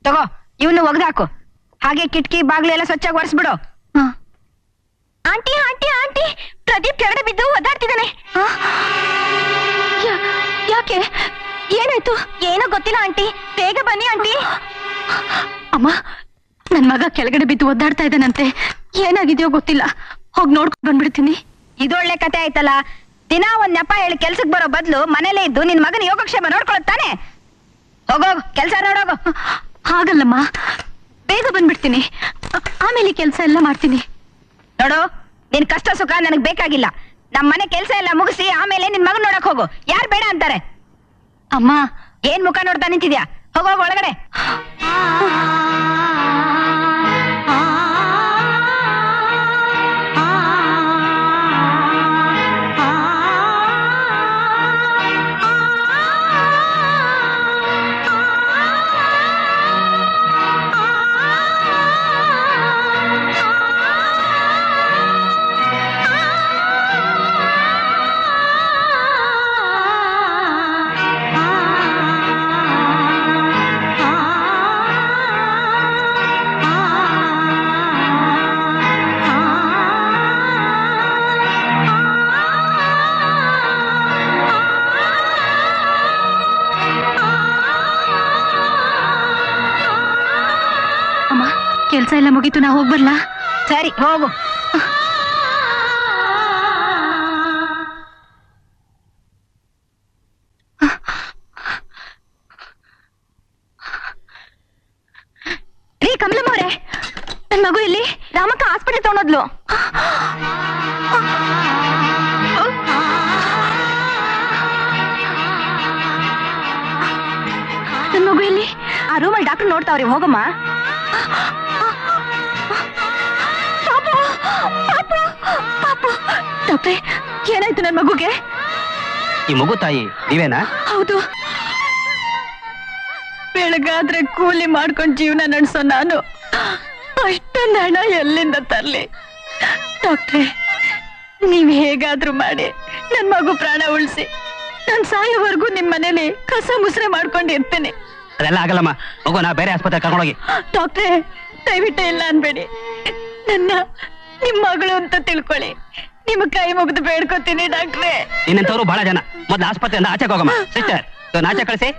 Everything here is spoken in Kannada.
ತಗೋ ಇವನು ಒಗ್ದಾಕು. ಹಾಗೆ ಕಿಟಕಿ ಬಾಗ್ಲು ಎಲ್ಲ ಸ್ವಚ್ಛವಾಗಿ ಒರೆಸ್ಬಿಡು. ಆಂಟಿ ಆಂಟಿ ಆಂಟಿ, ಪ್ರದೀಪ್ ಕೆಳಗಡೆ ಬಿದ್ದು ಒದ್ದಾಡ್ತಿದ್ದಾನೆ. ಯಾಕೆ, ಏನಾಯ್ತು? ಏನೋ ಗೊತ್ತಿಲ್ಲ ಆಂಟಿ, ಬೇಗ ಬನ್ನಿ ಆಂಟಿ. ಅಮ್ಮ, ನನ್ ಮಗ ಕೆಳಗಡೆ ಬಿದ್ದು ಒದ್ದಾಡ್ತಾ ಇದ್ದಾನಂತೆ. ಏನಾಗಿದೆಯೋ ಗೊತ್ತಿಲ್ಲ, ಹೋಗಿ ನೋಡ್ಕೊಂಡು ಬಂದ್ಬಿಡ್ತೀನಿ. ಇದೊಳ್ಳೆ ಕತೆ ಆಯ್ತಲ್ಲ. ದಿನ ಒಂದ್ ನೆಪ ಹೇಳಿ ಕೆಲ್ಸಕ್ ಬರೋ ಬದ್ಲು ಮನೇಲೆ ಇದ್ದು ನಿನ್ ಮಗನ ಯೋಗಕ್ಷೇಮ ನೋಡ್ಕೊಳತ್ತಾನೆ. ಹೋಗೋಗ್ ಕೆಲ್ಸ ನೋಡೋಗು. ಹಾಗಲ್ಲಮ್ಮ, ಬೇಗ ಬಂದ್ಬಿಡ್ತೀನಿ, ಆಮೇಲೆ ಕೆಲ್ಸ ಎಲ್ಲ ಮಾಡ್ತೀನಿ. ನೋಡು, ನಿನ್ ಕಷ್ಟ ಸುಖ ನನಗ್ ಬೇಕಾಗಿಲ್ಲ. ನಮ್ ಮನೆ ಕೆಲ್ಸ ಎಲ್ಲ ಮುಗಿಸಿ ಆಮೇಲೆ ನಿನ್ ಮಗನ್ ನೋಡಕ್ ಹೋಗು. ಯಾರ್ ಬೇಡ ಅಂತಾರೆ? ಅಮ್ಮ, ಏನ್ ಮುಖ ನೋಡ್ತಾ ನಿಂತಿದ್ಯಾ? ಹೋಗೋಗ್ ಒಳಗಡೆ. ಕೆಲ್ಸ ಎಲ್ಲ ಮುಗೀತು, ನಾ ಹೋಗ್ಬರ್ಲಾ? ಸರಿ, ಹೋಗು. ರೀ ಕಮಲಮ್ಮ ಅವರೇ, ನನ್ ಮಗು ಇಲ್ಲಿ? ರಾಮಕ್ಕ ಆಸ್ಪತ್ರೆ ತಗೊಂಡೋದ್ಲು. ನನ್ ಮಗು ಇಲ್ಲಿ? ಆ ರೂಮಲ್ಲಿ ಡಾಕ್ಟರ್ ನೋಡ್ತಾವ್ರಿ, ಹೋಗಮ್ಮ. ಡಾಕ್ಟ್ರೆ, ಏನಾಯ್ತು ನನ್ ಮಗುಗೆ? ಈ ಮಗು ತಾಯಿ ನೀವೇನಾ? ಹೌದು. ಬೆಳಗಾದ್ರೆ ಕೂಲಿ ಮಾಡ್ಕೊಂಡು ಜೀವನ ನಡೆಸೋ ನಾನು ಅಷ್ಟೊಂದು ಹಣ ಎಲ್ಲಿಂದ ತರ್ಲಿ? ಡಾಕ್ಟ್ರೆ, ನೀವ್ ಹೇಗಾದ್ರೂ ಮಾಡಿ ನನ್ ಮಗು ಪ್ರಾಣ ಉಳಿಸಿ. ನಾನ್ ಸಾಯೋವರೆಗೂ ನಿಮ್ ಮನೇಲಿ ಕಸ ಮುಸ್ರೆ ಮಾಡ್ಕೊಂಡು ಇರ್ತೇನೆ. ಅದೆಲ್ಲ ಆಗಲ್ಲಮ್ಮ, ಮಗು ನಾ ಬೇರೆ ಆಸ್ಪತ್ರೆ ಕರ್ಕೊಂಡೋಗಿ. ಡಾಕ್ಟ್ರೆ, ದಯವಿಟ್ಟು ಇಲ್ಲ ಅನ್ಬೇಡಿ. ನನ್ನ ನಿಮ್ ಮಗಳು ಅಂತ ತಿಳ್ಕೊಳ್ಳಿ. ನಿಮ್ ಕೈ ಮುಗಿದು ಬೇಡ್ಕೊತೀನಿ ಡಾಕ್ಟ್ರೆ. ಇನ್ನಂತವ್ರು ಬಹಳ ಜನ. ಮೊದ್ಲು ಆಸ್ಪತ್ರೆಯಿಂದ ಆಚೆಗೆ ಹೋಗಮ್ಮ. ಸಿಸ್ಟರ್, ಆಚೆ ಕಳಿಸಿ.